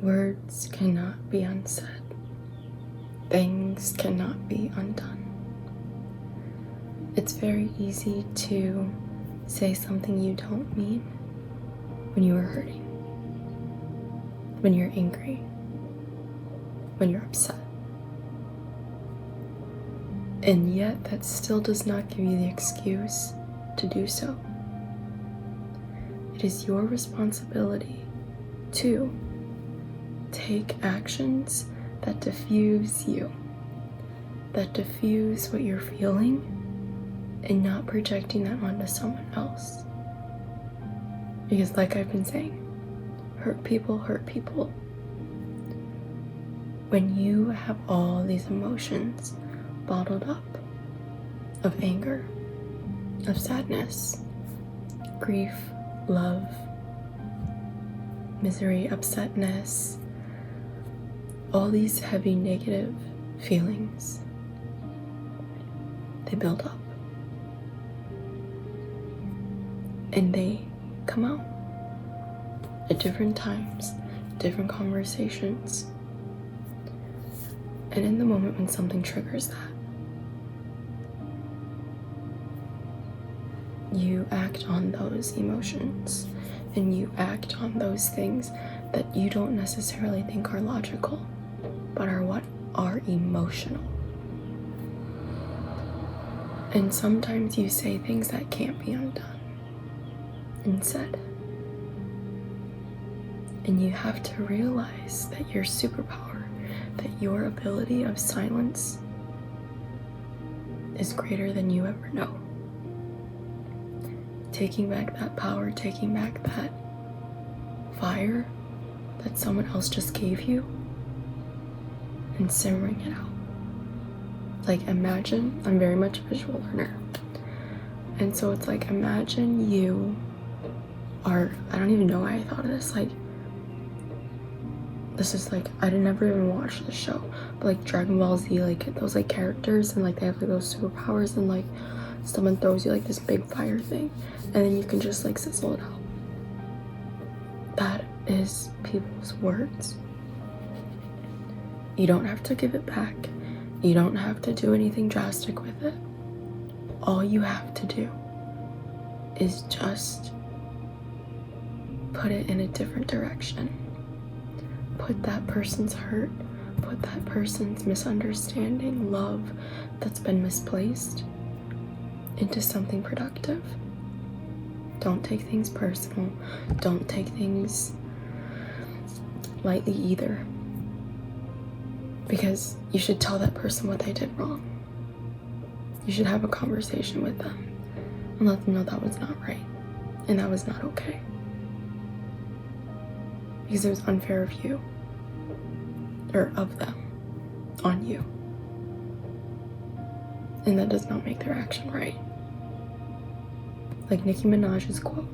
Words cannot be unsaid. Things cannot be undone. It's very easy to say something you don't mean when you are hurting, when you're angry, when you're upset. And yet that still does not give you the excuse to do so. It is your responsibility to take actions that diffuse you, that diffuse what you're feeling, and not projecting that onto someone else. Because like I've been saying, hurt people hurt people. When you have all these emotions bottled up, of anger, of sadness, grief, love, misery, upsetness, all these heavy negative feelings, they build up. And they come out at different times, different conversations. And in the moment when something triggers that, you act on those emotions and you act on those things that you don't necessarily think are logical, but are what are emotional. And sometimes you say things that can't be undone and said. And you have to realize that your superpower, that your ability of silence is greater than you ever know. Taking back that power, taking back that fire that someone else just gave you, and simmering it out. Like imagine, I'm very much a visual learner. And so it's like, imagine you are, I don't even know why I thought of this, like, this is like, I never even watched the show, but like Dragon Ball Z, like those like characters, and like they have like those superpowers, and like someone throws you like this big fire thing, and then you can just like sizzle it out. That is people's words. You don't have to give it back. You don't have to do anything drastic with it. All you have to do is just put it in a different direction. Put that person's hurt, put that person's misunderstanding, love that's been misplaced into something productive. Don't take things personal. Don't take things lightly either. Because you should tell that person what they did wrong. You should have a conversation with them and let them know that was not right and that was not okay. Because it was unfair of you, or of them, on you. And that does not make their action right. Like Nicki Minaj's quote,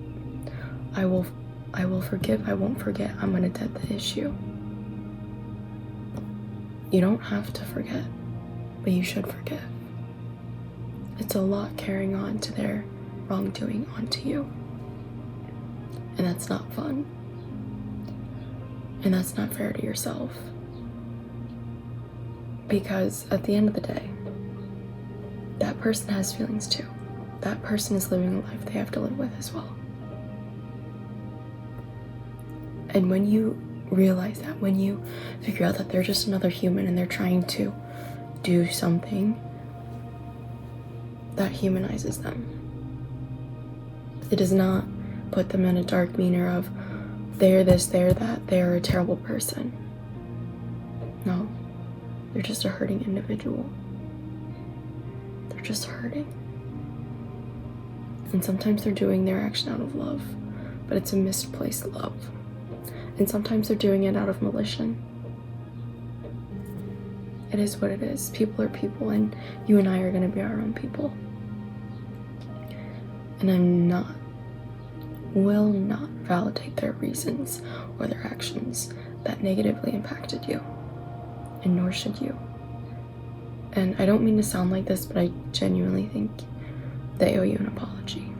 I will forgive, I won't forget, I'm gonna dead the issue. You don't have to forget, but you should forgive. It's a lot carrying on to their wrongdoing onto you. And that's not fun. And that's not fair to yourself. Because at the end of the day, that person has feelings too. That person is living a life they have to live with as well. And when you realize that, when you figure out that they're just another human and they're trying to do something that humanizes them, it does not put them in a dark demeanor of they're this, they're that, they're a terrible person. No, they're just a hurting individual. They're just hurting. And sometimes they're doing their action out of love, but it's a misplaced love. And sometimes they're doing it out of malicious. It is what it is. People are people, and you and I are going to be our own people. And will not validate their reasons or their actions that negatively impacted you, and nor should you. And I don't mean to sound like this, but I genuinely think they owe you an apology.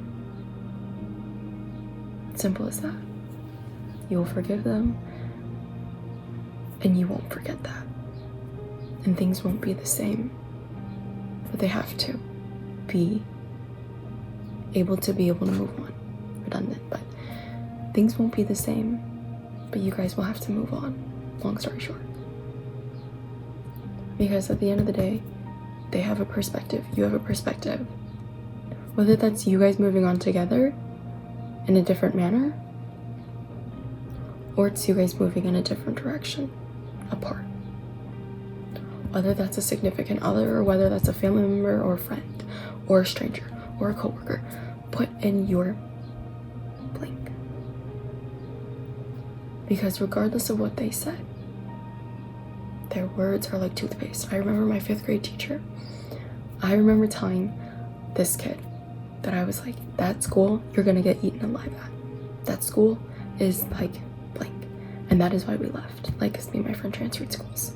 Simple as that. You will forgive them, And you won't forget that. And things won't be the same. But they have to be able to move on. Redundant, but things won't be the same. But you guys will have to move on. Long story short. Because at the end of the day, they have a perspective. You have a perspective. Whether that's you guys moving on together in a different manner, or it's you guys moving in a different direction apart. Whether that's a significant other, or whether that's a family member or a friend or a stranger or a coworker, put in your blank. Because regardless of what they said, their words are like toothpaste. I remember my 5th grade teacher. I remember telling this kid that I was like, that school you're gonna get eaten alive at. That school is like blank. And that is why we left. Like, 'cause me and my friend transferred schools.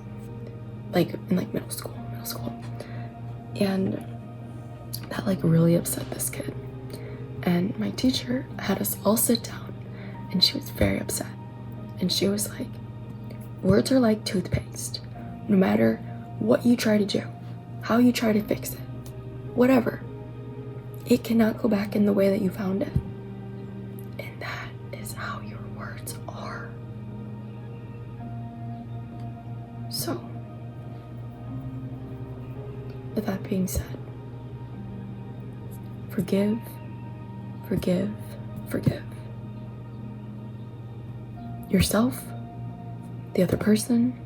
Like in like middle school. And that like really upset this kid. And my teacher had us all sit down and she was very upset. And she was like, words are like toothpaste. No matter what you try to do, how you try to fix it, whatever, it cannot go back in the way that you found it. And that is how your words are. So, with that being said, forgive, forgive, forgive. Yourself, the other person,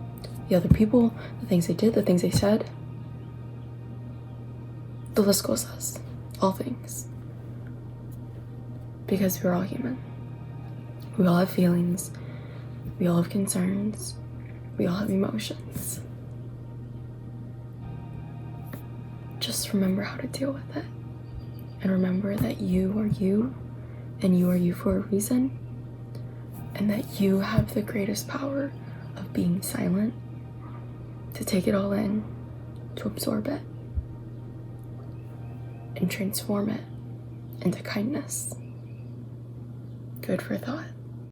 the other people, the things they did, the things they said. The list goes on. All things. Because we're all human. We all have feelings. We all have concerns. We all have emotions. Just remember how to deal with it. And remember that you are you, and you are you for a reason, and that you have the greatest power of being silent, to take it all in, to absorb it, and transform it into kindness. Good for thought.